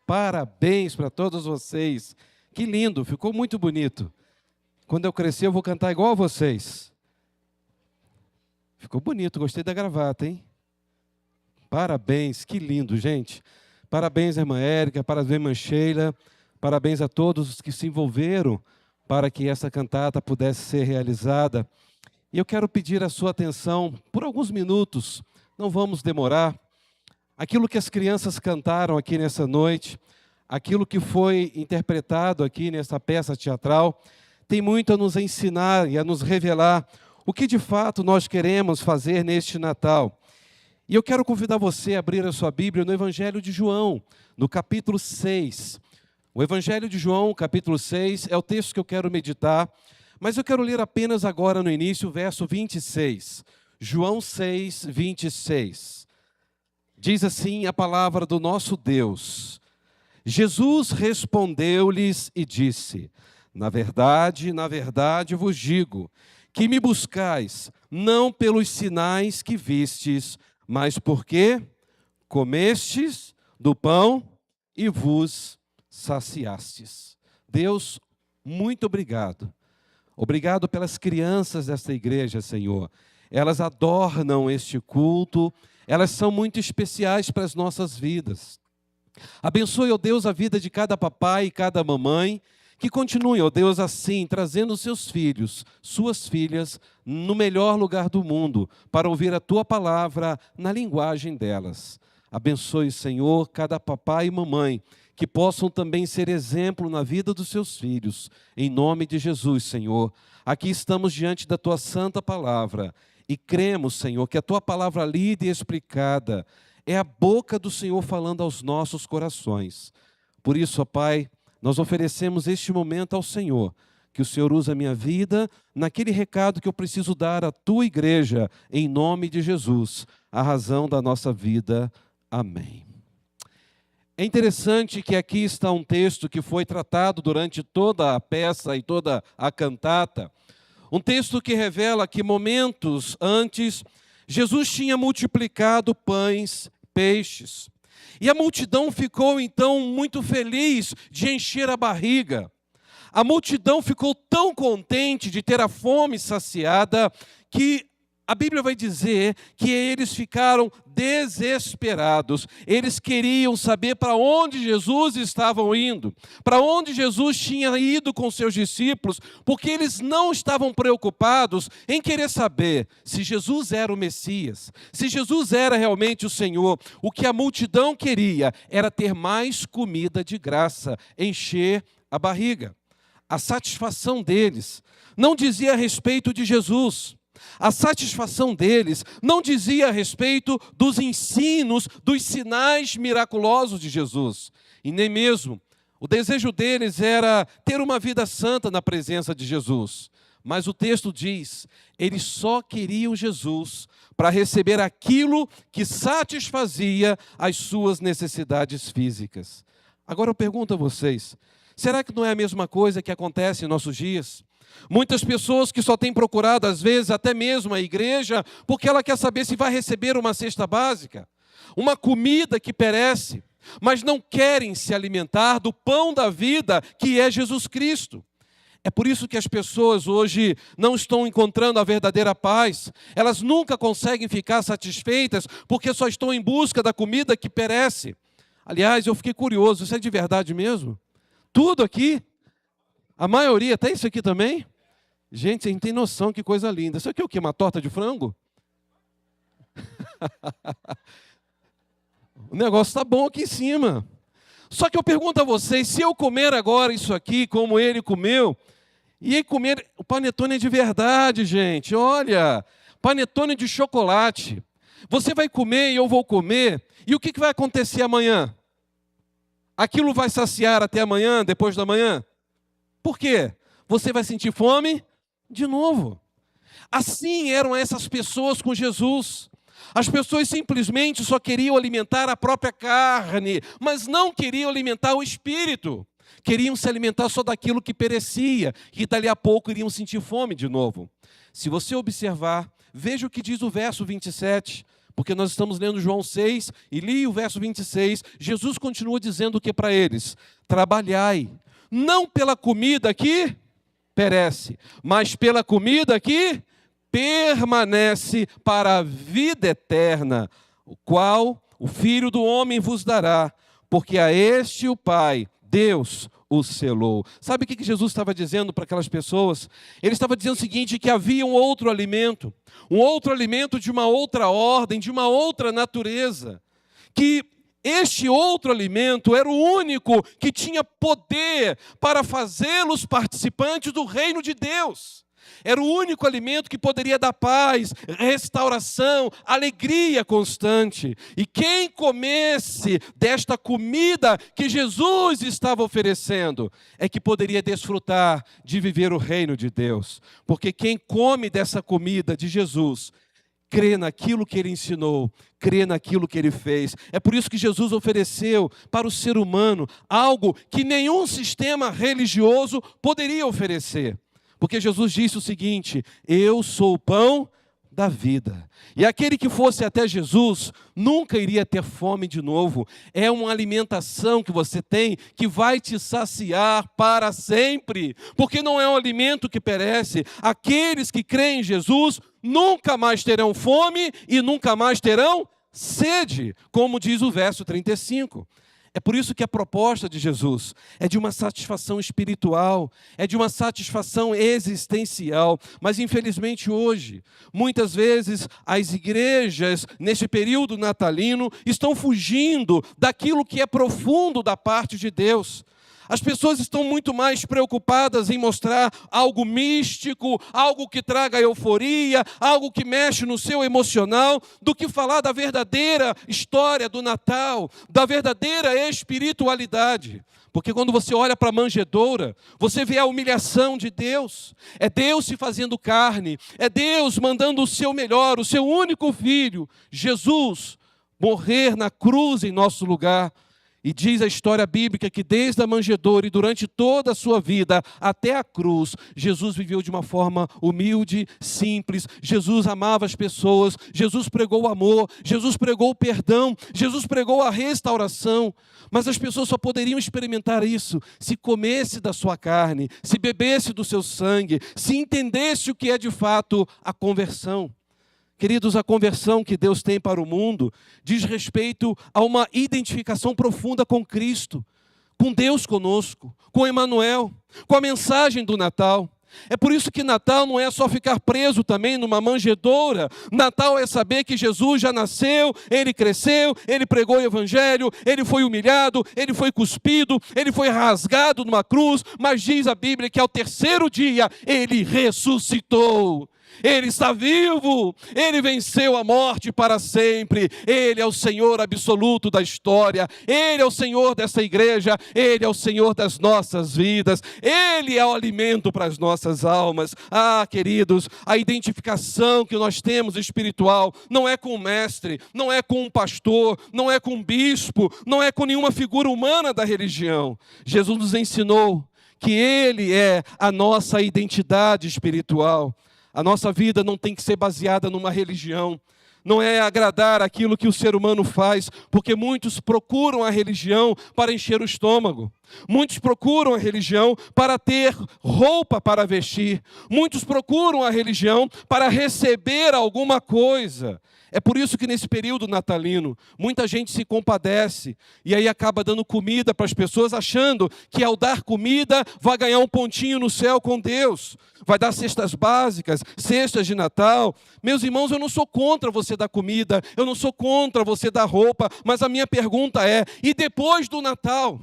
Parabéns para todos vocês. Que lindo, ficou muito bonito. Quando eu crescer, eu vou cantar igual a vocês. Ficou bonito, gostei da gravata, hein? Parabéns, que lindo, gente. Parabéns, irmã Érica, parabéns, irmã Sheila. Parabéns a todos os que se envolveram para que essa cantata pudesse ser realizada. E eu quero pedir a sua atenção por alguns minutos, não vamos demorar. Aquilo que as crianças cantaram aqui nessa noite, aquilo que foi interpretado aqui nessa peça teatral, tem muito a nos ensinar e a nos revelar o que de fato nós queremos fazer neste Natal. E eu quero convidar você a abrir a sua Bíblia no Evangelho de João, no capítulo 6. O Evangelho de João, capítulo 6, é o texto que eu quero meditar, mas eu quero ler apenas agora no início o verso 26. João 6, 26. Diz assim a palavra do nosso Deus. Jesus respondeu-lhes e disse: na verdade vos digo, que me buscais, não pelos sinais que vistes, mas porque comestes do pão e vos saciastes. Deus, muito obrigado. Obrigado pelas crianças desta igreja, Senhor. Elas adornam este culto, elas são muito especiais para as nossas vidas. Abençoe, ó Deus, a vida de cada papai e cada mamãe, que continue, ó Deus, assim, trazendo seus filhos, suas filhas, no melhor lugar do mundo, para ouvir a Tua palavra na linguagem delas. Abençoe, Senhor, cada papai e mamãe, que possam também ser exemplo na vida dos seus filhos. Em nome de Jesus, Senhor. Aqui estamos diante da Tua santa palavra e cremos, Senhor, que a Tua palavra lida e explicada é a boca do Senhor falando aos nossos corações. Por isso, ó Pai, nós oferecemos este momento ao Senhor, que o Senhor use a minha vida naquele recado que eu preciso dar à Tua igreja, em nome de Jesus, a razão da nossa vida. Amém. É interessante que aqui está um texto que foi tratado durante toda a peça e toda a cantata. Um texto que revela que momentos antes, Jesus tinha multiplicado pães, peixes. E a multidão ficou então muito feliz de encher a barriga. A multidão ficou tão contente de ter a fome saciada que a Bíblia vai dizer que eles ficaram desesperados. Eles queriam saber para onde Jesus estava indo, para onde Jesus tinha ido com seus discípulos, porque eles não estavam preocupados em querer saber se Jesus era o Messias, se Jesus era realmente o Senhor. O que a multidão queria era ter mais comida de graça, encher a barriga. A satisfação deles não dizia a respeito de Jesus. A satisfação deles não dizia a respeito dos ensinos, dos sinais miraculosos de Jesus. E nem mesmo o desejo deles era ter uma vida santa na presença de Jesus. Mas o texto diz, eles só queriam Jesus para receber aquilo que satisfazia as suas necessidades físicas. Agora eu pergunto a vocês, será que não é a mesma coisa que acontece em nossos dias? Muitas pessoas que só têm procurado, às vezes, até mesmo a igreja, porque ela quer saber se vai receber uma cesta básica, uma comida que perece, mas não querem se alimentar do pão da vida, que é Jesus Cristo. É por isso que as pessoas hoje não estão encontrando a verdadeira paz. Elas nunca conseguem ficar satisfeitas, porque só estão em busca da comida que perece. Aliás, eu fiquei curioso, isso é de verdade mesmo? Tudo aqui? A maioria, até isso aqui também? Gente, vocês não tem noção que coisa linda. Isso aqui é o quê? Uma torta de frango? O negócio está bom aqui em cima. Só que eu pergunto a vocês, se eu comer agora isso aqui, como ele comeu, e ele comer... O panetone é de verdade, gente. Olha, panetone de chocolate. Você vai comer e eu vou comer, e o que vai acontecer amanhã? Aquilo vai saciar até amanhã, depois da manhã? Por quê? Você vai sentir fome de novo. Assim eram essas pessoas com Jesus. As pessoas simplesmente só queriam alimentar a própria carne, mas não queriam alimentar o espírito. Queriam se alimentar só daquilo que perecia, e dali a pouco iriam sentir fome de novo. Se você observar, veja o que diz o verso 27. Porque nós estamos lendo João 6 e li o verso 26, Jesus continua dizendo o que para eles? Trabalhai, não pela comida que perece, mas pela comida que permanece para a vida eterna, o qual o Filho do Homem vos dará, porque a este o Pai, Deus, o selou. Sabe o que Jesus estava dizendo para aquelas pessoas? Ele estava dizendo o seguinte, que havia um outro alimento de uma outra ordem, de uma outra natureza, que este outro alimento era o único que tinha poder para fazê-los participantes do reino de Deus. Era o único alimento que poderia dar paz, restauração, alegria constante. E quem comesse desta comida que Jesus estava oferecendo, é que poderia desfrutar de viver o reino de Deus. Porque quem come dessa comida de Jesus, crê naquilo que Ele ensinou, crê naquilo que Ele fez. É por isso que Jesus ofereceu para o ser humano algo que nenhum sistema religioso poderia oferecer. Porque Jesus disse o seguinte, eu sou o pão da vida. E aquele que fosse até Jesus nunca iria ter fome de novo. É uma alimentação que você tem que vai te saciar para sempre. Porque não é um alimento que perece. Aqueles que creem em Jesus nunca mais terão fome e nunca mais terão sede, como diz o verso 35. É por isso que a proposta de Jesus é de uma satisfação espiritual, é de uma satisfação existencial. Mas infelizmente hoje, muitas vezes as igrejas, neste período natalino, estão fugindo daquilo que é profundo da parte de Deus. As pessoas estão muito mais preocupadas em mostrar algo místico, algo que traga euforia, algo que mexe no seu emocional, do que falar da verdadeira história do Natal, da verdadeira espiritualidade. Porque quando você olha para a manjedoura, você vê a humilhação de Deus. É Deus se fazendo carne, é Deus mandando o seu melhor, o seu único filho, Jesus, morrer na cruz em nosso lugar. E diz a história bíblica que desde a manjedoura e durante toda a sua vida até a cruz, Jesus viveu de uma forma humilde, simples. Jesus amava as pessoas, Jesus pregou o amor, Jesus pregou o perdão, Jesus pregou a restauração. Mas as pessoas só poderiam experimentar isso se comesse da sua carne, se bebesse do seu sangue, se entendesse o que é de fato a conversão. Queridos, a conversão que Deus tem para o mundo diz respeito a uma identificação profunda com Cristo, com Deus conosco, com Emmanuel, com a mensagem do Natal. É por isso que Natal não é só ficar preso também numa manjedoura. Natal é saber que Jesus já nasceu, Ele cresceu, Ele pregou o Evangelho, Ele foi humilhado, Ele foi cuspido, Ele foi rasgado numa cruz, mas diz a Bíblia que ao terceiro dia Ele ressuscitou. Ele está vivo, Ele venceu a morte para sempre, Ele é o Senhor absoluto da história, Ele é o Senhor dessa igreja, Ele é o Senhor das nossas vidas, Ele é o alimento para as nossas almas. Ah, queridos, a identificação que nós temos espiritual não é com um mestre, não é com um pastor, não é com um bispo, não é com nenhuma figura humana da religião. Jesus nos ensinou que Ele é a nossa identidade espiritual. A nossa vida não tem que ser baseada numa religião. Não é agradar aquilo que o ser humano faz, porque muitos procuram a religião para encher o estômago. Muitos procuram a religião para ter roupa para vestir. Muitos procuram a religião para receber alguma coisa. É por isso que nesse período natalino, muita gente se compadece e aí acaba dando comida para as pessoas, achando que ao dar comida vai ganhar um pontinho no céu com Deus. Vai dar cestas básicas, cestas de Natal. Meus irmãos, eu não sou contra você dar comida, eu não sou contra você dar roupa, mas a minha pergunta é, e depois do Natal?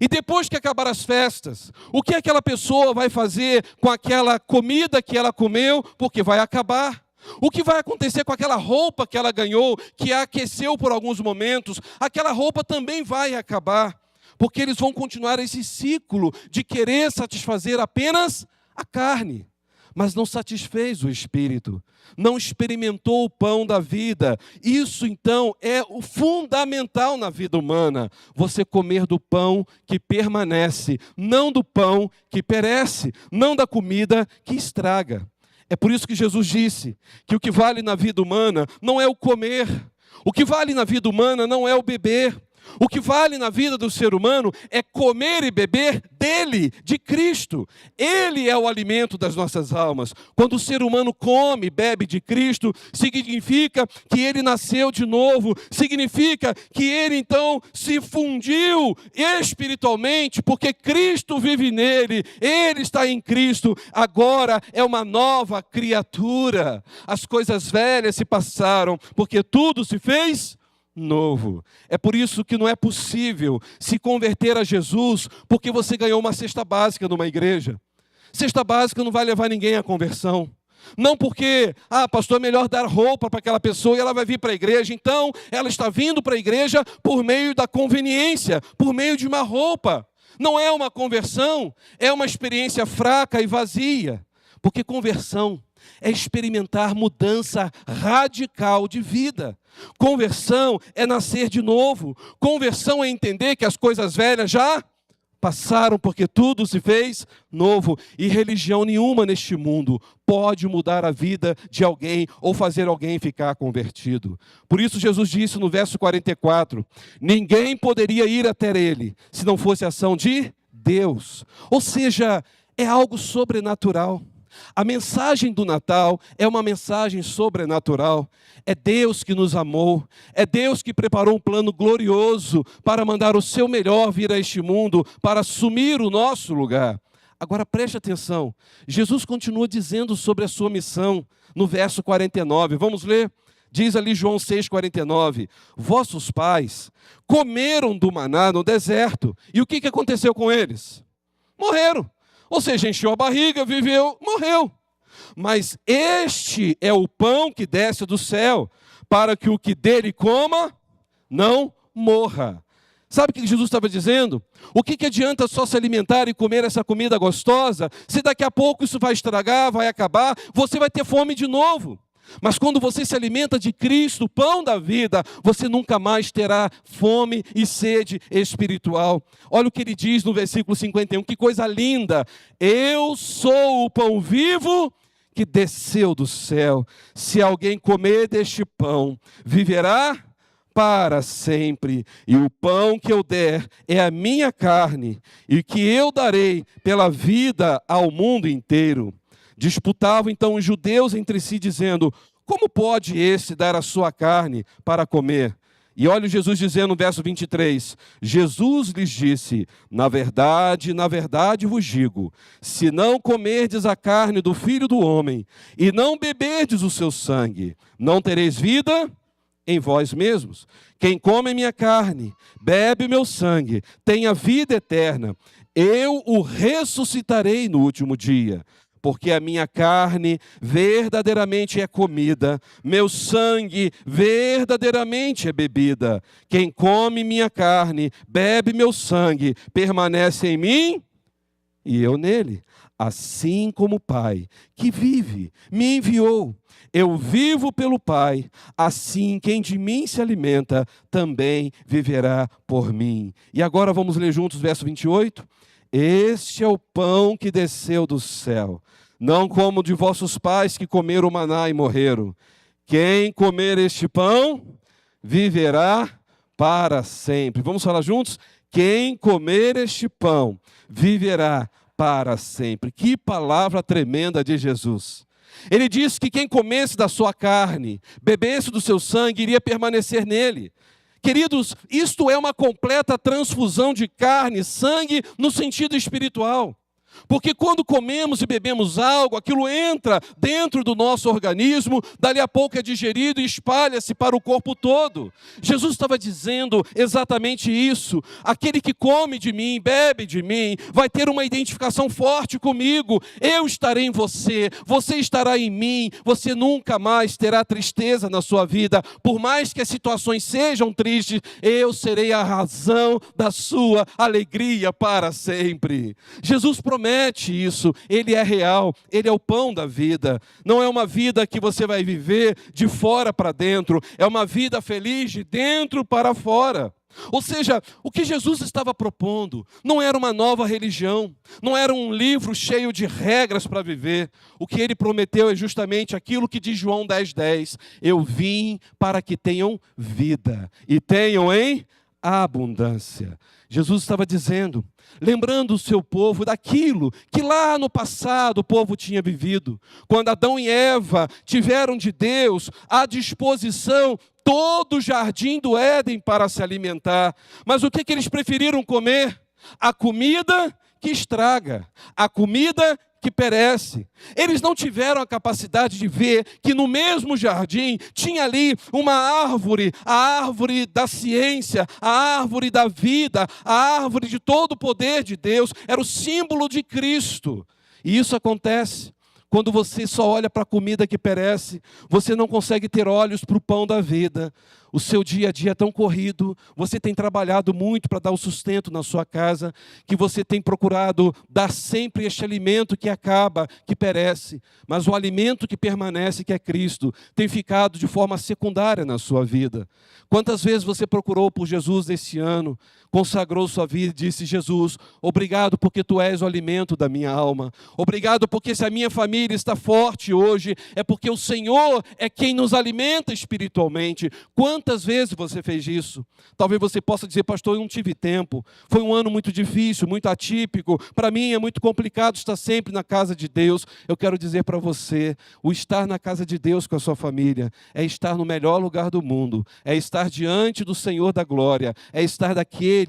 E depois que acabar as festas, o que aquela pessoa vai fazer com aquela comida que ela comeu, porque vai acabar? O que vai acontecer com aquela roupa que ela ganhou, que a aqueceu por alguns momentos? Aquela roupa também vai acabar, porque eles vão continuar esse ciclo de querer satisfazer apenas a carne, mas não satisfez o espírito, não experimentou o pão da vida. Isso então é o fundamental na vida humana, você comer do pão que permanece, não do pão que perece, não da comida que estraga. É por isso que Jesus disse que o que vale na vida humana não é o comer, o que vale na vida humana não é o beber. O que vale na vida do ser humano é comer e beber dele, de Cristo. Ele é o alimento das nossas almas. Quando o ser humano come e bebe de Cristo, significa que ele nasceu de novo, significa que ele então se fundiu espiritualmente, porque Cristo vive nele, ele está em Cristo, agora é uma nova criatura. As coisas velhas se passaram, porque tudo se fez novo. É por isso que não é possível se converter a Jesus porque você ganhou uma cesta básica numa igreja. Cesta básica não vai levar ninguém à conversão. Não porque, pastor, é melhor dar roupa para aquela pessoa e ela vai vir para a igreja. Então, ela está vindo para a igreja por meio da conveniência, por meio de uma roupa. Não é uma conversão, é uma experiência fraca e vazia. Porque conversão é experimentar mudança radical de vida. Conversão é nascer de novo. Conversão é entender que as coisas velhas já passaram, porque tudo se fez novo. E religião nenhuma neste mundo pode mudar a vida de alguém ou fazer alguém ficar convertido. Por isso Jesus disse no verso 44, ninguém poderia ir até ele se não fosse ação de Deus. Ou seja, é algo sobrenatural. A mensagem do Natal é uma mensagem sobrenatural. É Deus que nos amou, é Deus que preparou um plano glorioso para mandar o seu melhor vir a este mundo, para assumir o nosso lugar. Agora preste atenção, Jesus continua dizendo sobre a sua missão no verso 49, vamos ler? Diz ali João 6,49, vossos pais comeram do maná no deserto, e o que aconteceu com eles? Morreram. Ou seja, encheu a barriga, viveu, morreu. Mas este é o pão que desce do céu, para que o que dele coma, não morra. Sabe o que Jesus estava dizendo? O que adianta só se alimentar e comer essa comida gostosa, se daqui a pouco isso vai estragar, vai acabar, você vai ter fome de novo. Mas quando você se alimenta de Cristo, o pão da vida, você nunca mais terá fome e sede espiritual. Olha o que ele diz no versículo 51, que coisa linda. Eu sou o pão vivo que desceu do céu. Se alguém comer deste pão, viverá para sempre. E o pão que eu der é a minha carne, e que eu darei pela vida ao mundo inteiro. Disputavam então os judeus entre si, dizendo, como pode esse dar a sua carne para comer? E olha Jesus dizendo no verso 23, Jesus lhes disse, na verdade vos digo, se não comerdes a carne do Filho do Homem, e não beberdes o seu sangue, não tereis vida em vós mesmos. Quem come minha carne, bebe meu sangue, tem a vida eterna, eu o ressuscitarei no último dia. Porque a minha carne verdadeiramente é comida, meu sangue verdadeiramente é bebida. Quem come minha carne, bebe meu sangue, permanece em mim e eu nele. Assim como o Pai, que vive, me enviou. Eu vivo pelo Pai, assim quem de mim se alimenta, também viverá por mim. E agora vamos ler juntos o verso 28? Este é o pão que desceu do céu, não como de vossos pais que comeram o maná e morreram. Quem comer este pão, viverá para sempre. Vamos falar juntos? Quem comer este pão, viverá para sempre. Que palavra tremenda de Jesus. Ele disse que quem comesse da sua carne, bebesse do seu sangue, iria permanecer nele. Queridos, isto é uma completa transfusão de carne e sangue no sentido espiritual. Porque quando comemos e bebemos algo, aquilo entra dentro do nosso organismo, dali a pouco é digerido e espalha-se para o corpo todo. Jesus estava dizendo exatamente isso. Aquele que come de mim, bebe de mim, vai ter uma identificação forte comigo. Eu estarei em você, você estará em mim, você nunca mais terá tristeza na sua vida. Por mais que as situações sejam tristes, eu serei a razão da sua alegria para sempre. Jesus promete isso, Ele é real, Ele é o pão da vida. Não é uma vida que você vai viver de fora para dentro, é uma vida feliz de dentro para fora. Ou seja, o que Jesus estava propondo não era uma nova religião, não era um livro cheio de regras para viver. O que ele prometeu é justamente aquilo que diz João 10:10. Eu vim para que tenham vida e tenham em abundância. Jesus estava dizendo, lembrando o seu povo daquilo que lá no passado o povo tinha vivido. Quando Adão e Eva tiveram de Deus à disposição todo o jardim do Éden para se alimentar. Mas o que eles preferiram comer? A comida que estraga, a comida que perece. Eles não tiveram a capacidade de ver que no mesmo jardim tinha ali uma árvore, a árvore da ciência, a árvore da vida, a árvore de todo o poder de Deus, era o símbolo de Cristo. E isso acontece quando você só olha para a comida que perece, você não consegue ter olhos para o pão da vida. O seu dia a dia é tão corrido, você tem trabalhado muito para dar o sustento na sua casa, que você tem procurado dar sempre este alimento que acaba, que perece. Mas o alimento que permanece, que é Cristo, tem ficado de forma secundária na sua vida. Quantas vezes você procurou por Jesus nesse ano, consagrou sua vida e disse: Jesus, obrigado porque Tu és o alimento da minha alma. Obrigado porque se a minha família está forte hoje, é porque o Senhor é quem nos alimenta espiritualmente. Quantas vezes você fez isso? Talvez você possa dizer: pastor, eu não tive tempo. Foi um ano muito difícil, muito atípico. Para mim é muito complicado estar sempre na casa de Deus. Eu quero dizer para você, o estar na casa de Deus com a sua família é estar no melhor lugar do mundo, é estar diante do Senhor da glória, é estar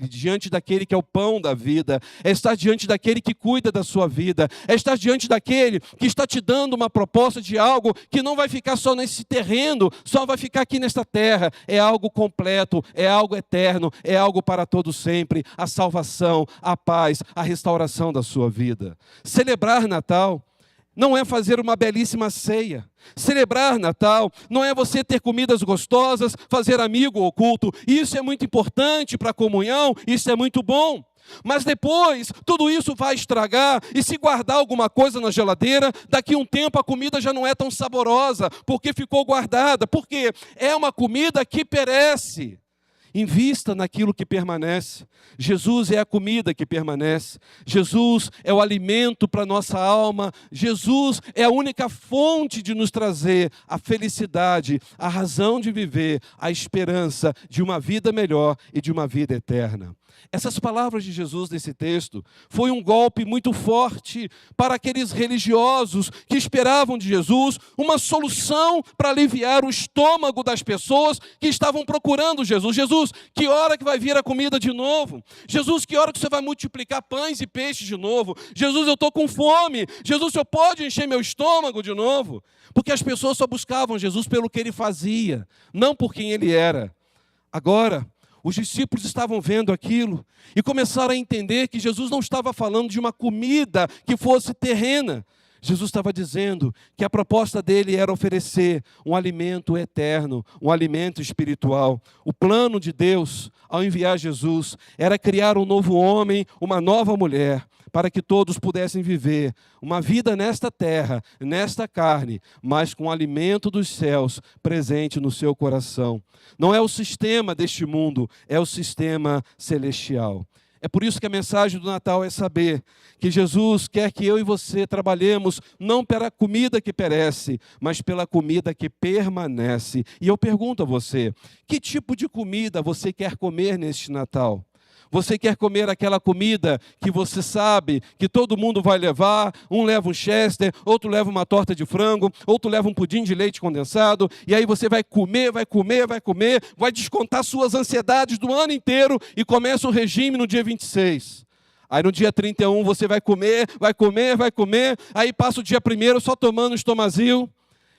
diante daquele que é o pão da vida, é estar diante daquele que cuida da sua vida, é estar diante daquele que está te dando uma proposta de algo que não vai ficar só nesse terreno, só vai ficar aqui nesta terra. É algo completo, é algo eterno, é algo para todo sempre, a salvação, a paz, a restauração da sua vida. Celebrar Natal não é fazer uma belíssima ceia. Celebrar Natal não é você ter comidas gostosas, fazer amigo oculto. Isso é muito importante para a comunhão, isso é muito bom. Mas depois, tudo isso vai estragar, e se guardar alguma coisa na geladeira, daqui a um tempo a comida já não é tão saborosa, porque ficou guardada, porque é uma comida que perece. Invista naquilo que permanece. Jesus é a comida que permanece. Jesus é o alimento para a nossa alma. Jesus é a única fonte de nos trazer a felicidade, a razão de viver, a esperança de uma vida melhor e de uma vida eterna. Essas palavras de Jesus nesse texto foi um golpe muito forte para aqueles religiosos que esperavam de Jesus uma solução para aliviar o estômago das pessoas que estavam procurando Jesus. Jesus, que hora que vai vir a comida de novo? Jesus, que hora que você vai multiplicar pães e peixes de novo? Jesus, eu estou com fome. Jesus, o Senhor pode encher meu estômago de novo? Porque as pessoas só buscavam Jesus pelo que Ele fazia, não por quem Ele era. Agora, os discípulos estavam vendo aquilo e começaram a entender que Jesus não estava falando de uma comida que fosse terrena. Jesus estava dizendo que a proposta dele era oferecer um alimento eterno, um alimento espiritual. O plano de Deus, ao enviar Jesus, era criar um novo homem, uma nova mulher, para que todos pudessem viver uma vida nesta terra, nesta carne, mas com o alimento dos céus presente no seu coração. Não é o sistema deste mundo, é o sistema celestial. É por isso que a mensagem do Natal é saber que Jesus quer que eu e você trabalhemos não pela comida que perece, mas pela comida que permanece. E eu pergunto a você, que tipo de comida você quer comer neste Natal? Você quer comer aquela comida que você sabe que todo mundo vai levar, um leva um chester, outro leva uma torta de frango, outro leva um pudim de leite condensado, e aí você vai comer, vai descontar suas ansiedades do ano inteiro e começa o regime no dia 26. Aí no dia 31 você vai comer, aí passa o dia 1º só tomando estomazil,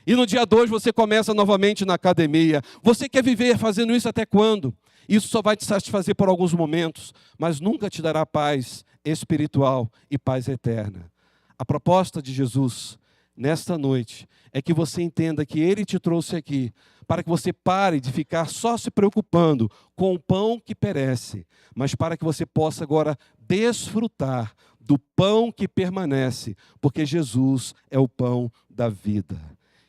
e no dia 2 você começa novamente na academia. Você quer viver fazendo isso até quando? Isso só vai te satisfazer por alguns momentos, mas nunca te dará paz espiritual e paz eterna. A proposta de Jesus, nesta noite, é que você entenda que Ele te trouxe aqui, para que você pare de ficar só se preocupando com o pão que perece, mas para que você possa agora desfrutar do pão que permanece, porque Jesus é o pão da vida.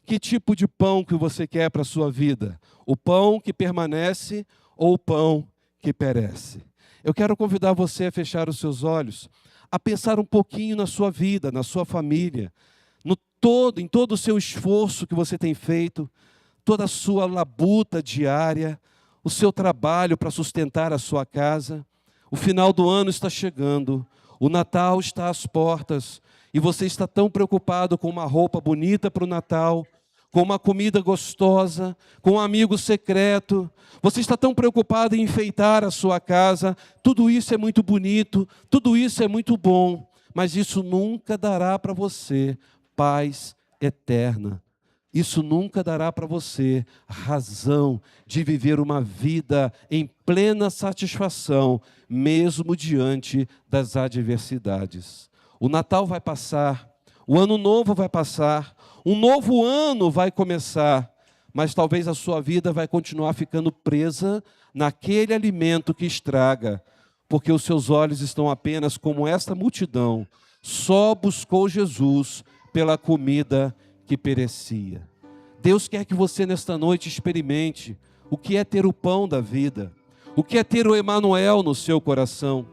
Que tipo de pão que você quer para a sua vida? O pão que permanece ou o pão que perece. Eu quero convidar você a fechar os seus olhos, a pensar um pouquinho na sua vida, na sua família, em todo o seu esforço que você tem feito, toda a sua labuta diária, o seu trabalho para sustentar a sua casa. O final do ano está chegando, o Natal está às portas, e você está tão preocupado com uma roupa bonita para o Natal, com uma comida gostosa, com um amigo secreto. Você está tão preocupado em enfeitar a sua casa. Tudo isso é muito bonito, tudo isso é muito bom, mas isso nunca dará para você paz eterna. Isso nunca dará para você razão de viver uma vida em plena satisfação, mesmo diante das adversidades. O Natal vai passar, o Ano Novo vai passar, um novo ano vai começar, mas talvez a sua vida vai continuar ficando presa naquele alimento que estraga, porque os seus olhos estão apenas como esta multidão, só buscou Jesus pela comida que perecia. Deus quer que você nesta noite experimente o que é ter o pão da vida, o que é ter o Emanuel no seu coração.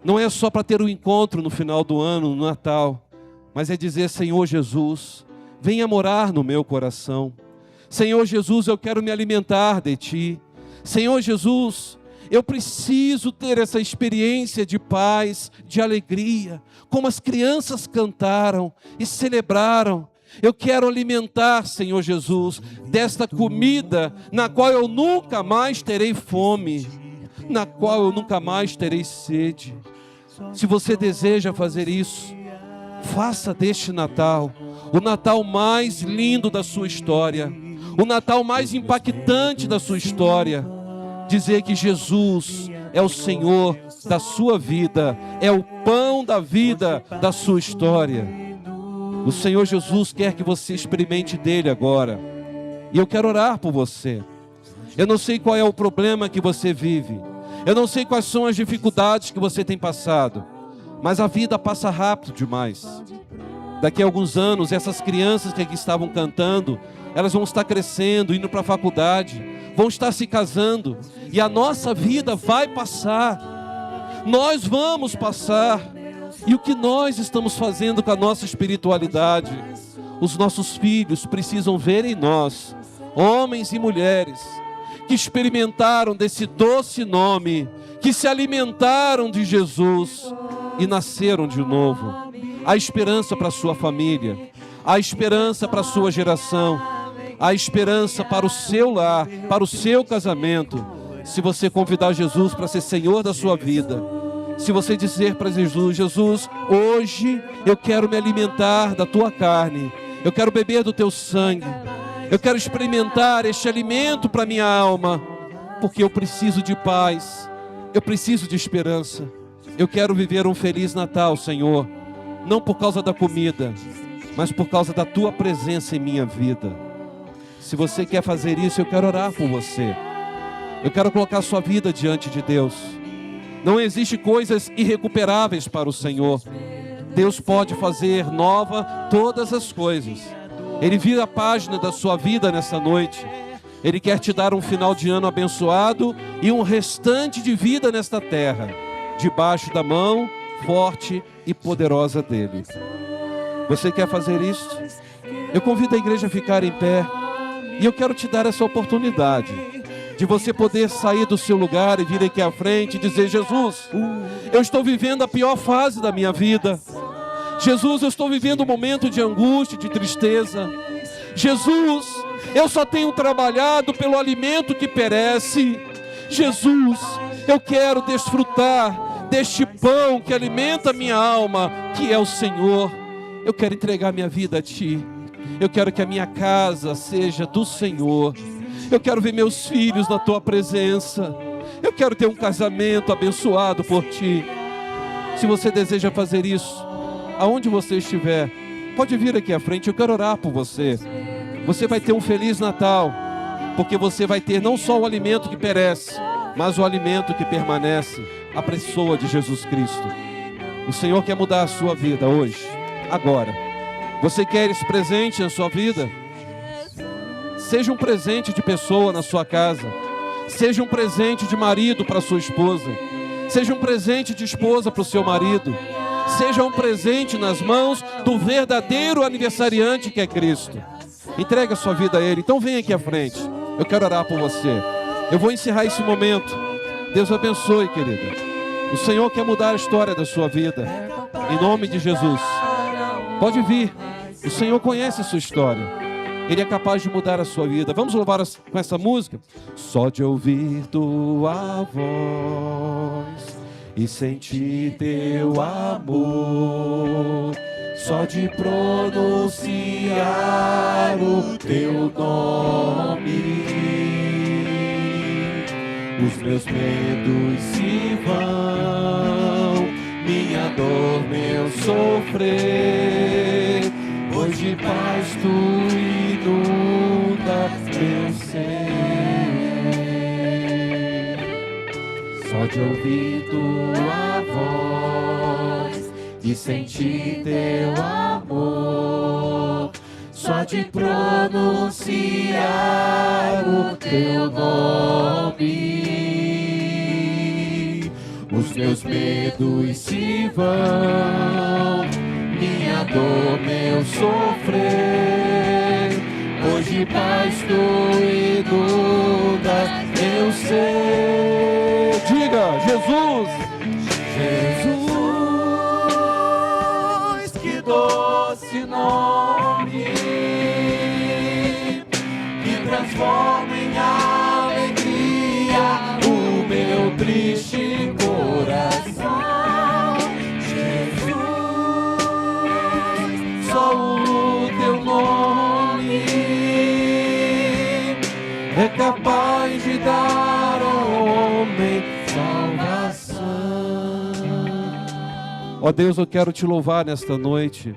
Não é só para ter um encontro no final do ano, no Natal, mas é dizer: Senhor Jesus, venha morar no meu coração. Senhor Jesus, eu quero me alimentar de Ti. Senhor Jesus, eu preciso ter essa experiência de paz, de alegria, como as crianças cantaram e celebraram. Eu quero alimentar, Senhor Jesus, desta comida na qual eu nunca mais terei fome, na qual eu nunca mais terei sede. Se você deseja fazer isso, faça deste Natal o Natal mais lindo da sua história, o Natal mais impactante da sua história. Dizer que Jesus é o Senhor da sua vida, é o pão da vida da sua história. O Senhor Jesus quer que você experimente dele agora. E eu quero orar por você. Eu não sei qual é o problema que você vive. Eu não sei quais são as dificuldades que você tem passado. Mas a vida passa rápido demais. Daqui a alguns anos, essas crianças que aqui estavam cantando, elas vão estar crescendo, indo para a faculdade, vão estar se casando. E a nossa vida vai passar. Nós vamos passar. E o que nós estamos fazendo com a nossa espiritualidade? Os nossos filhos precisam ver em nós, homens e mulheres, que experimentaram desse doce nome, que se alimentaram de Jesus e nasceram de novo. Há esperança para a sua família, há esperança para a sua geração, há esperança para o seu lar, para o seu casamento, se você convidar Jesus para ser Senhor da sua vida. Se você dizer para Jesus: Jesus, hoje eu quero me alimentar da tua carne, eu quero beber do teu sangue, eu quero experimentar este alimento para minha alma, porque eu preciso de paz, eu preciso de esperança. Eu quero viver um feliz Natal, Senhor, não por causa da comida, mas por causa da tua presença em minha vida. Se você quer fazer isso, eu quero orar por você. Eu quero colocar a sua vida diante de Deus. Não existe coisas irrecuperáveis para o Senhor. Deus pode fazer nova todas as coisas. Ele vira a página da sua vida nessa noite. Ele quer te dar um final de ano abençoado e um restante de vida nesta terra, debaixo da mão forte e poderosa dele. Você quer fazer isso? Eu convido a igreja a ficar em pé. E eu quero te dar essa oportunidade de você poder sair do seu lugar e vir aqui à frente e dizer: Jesus, eu estou vivendo a pior fase da minha vida. Jesus, eu estou vivendo um momento de angústia, de tristeza. Jesus, eu só tenho trabalhado pelo alimento que perece. Jesus, eu quero desfrutar deste pão que alimenta a minha alma, que é o Senhor. Eu quero entregar minha vida a Ti. Eu quero que a minha casa seja do Senhor. Eu quero ver meus filhos na Tua presença. Eu quero ter um casamento abençoado por Ti. Se você deseja fazer isso, aonde você estiver, pode vir aqui à frente. Eu quero orar por você. Você vai ter um feliz Natal, porque você vai ter não só o alimento que perece, mas o alimento que permanece, a pessoa de Jesus Cristo. O Senhor quer mudar a sua vida hoje, agora. Você quer esse presente na sua vida? Seja um presente de pessoa na sua casa. Seja um presente de marido para sua esposa. Seja um presente de esposa para o seu marido. Seja um presente nas mãos do verdadeiro aniversariante que é Cristo. Entregue a sua vida a Ele. Então vem aqui à frente. Eu quero orar por você. Eu vou encerrar esse momento. Deus abençoe, querida. O Senhor quer mudar a história da sua vida. Em nome de Jesus. Pode vir. O Senhor conhece a sua história. Ele é capaz de mudar a sua vida. Vamos louvar com essa música? Só de ouvir tua voz e sentir teu amor, só de pronunciar o teu nome, os meus medos se vão, minha dor, meu sofrer, pois de paz tu inunda meu ser. Só de ouvir tua voz e sentir teu amor, só de pronunciar o teu nome, os meus medos se vão, minha dor, meu sofrer, pois de paz tu inundas meu ser. Diga, Jesus, Jesus, que doce nome, que transforma em alegria o meu triste coração. Jesus, só o teu nome é capaz de dar ao homem salvação. Ó Deus, eu quero te louvar nesta noite.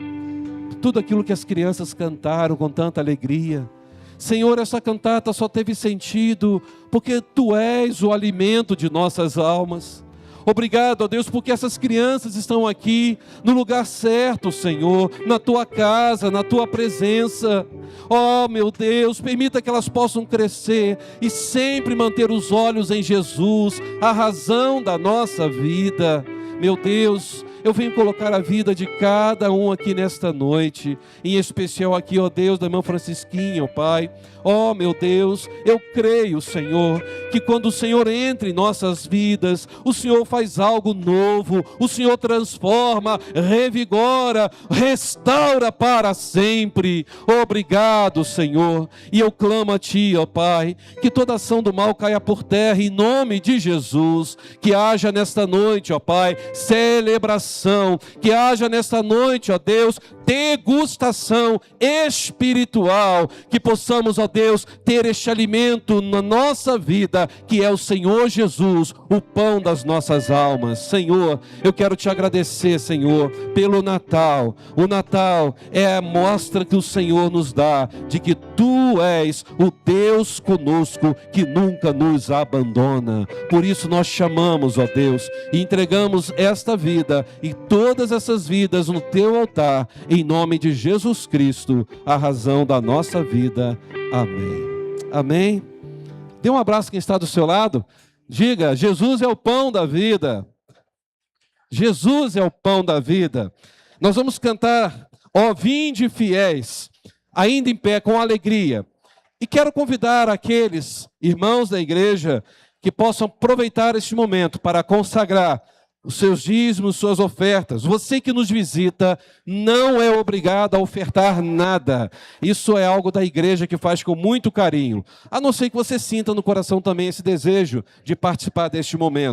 Tudo aquilo que as crianças cantaram com tanta alegria. Senhor, essa cantata só teve sentido porque Tu és o alimento de nossas almas. Obrigado, ó Deus, porque essas crianças estão aqui no lugar certo, Senhor, na Tua casa, na Tua presença. Ó, meu Deus, permita que elas possam crescer e sempre manter os olhos em Jesus, a razão da nossa vida. Meu Deus, eu venho colocar a vida de cada um aqui nesta noite, em especial aqui, ó Deus, da irmã Francisquinha, ó Pai. Ó meu Deus, eu creio, Senhor, que quando o Senhor entra em nossas vidas, o Senhor faz algo novo, o Senhor transforma, revigora, restaura para sempre. Obrigado, Senhor, e eu clamo a Ti, ó Pai, que toda ação do mal caia por terra em nome de Jesus, que haja nesta noite, ó Pai, celebração, que haja nesta noite, ó Deus, degustação espiritual, que possamos, ó Deus, ter este alimento na nossa vida, que é o Senhor Jesus, o pão das nossas almas. Senhor, eu quero te agradecer, Senhor, pelo Natal. O Natal é a mostra que o Senhor nos dá, de que Tu és o Deus conosco, que nunca nos abandona. Por isso nós chamamos, ó Deus, e entregamos esta vida e todas essas vidas no Teu altar, em nome de Jesus Cristo, a razão da nossa vida. Amém. Amém. Dê um abraço quem está do seu lado. Diga, Jesus é o pão da vida. Jesus é o pão da vida. Nós vamos cantar, ó vinde fiéis, ainda em pé, com alegria. E quero convidar aqueles irmãos da igreja que possam aproveitar este momento para consagrar os seus dízimos, suas ofertas. Você que nos visita não é obrigado a ofertar nada. Isso é algo da igreja que faz com muito carinho. A não ser que você sinta no coração também esse desejo de participar deste momento.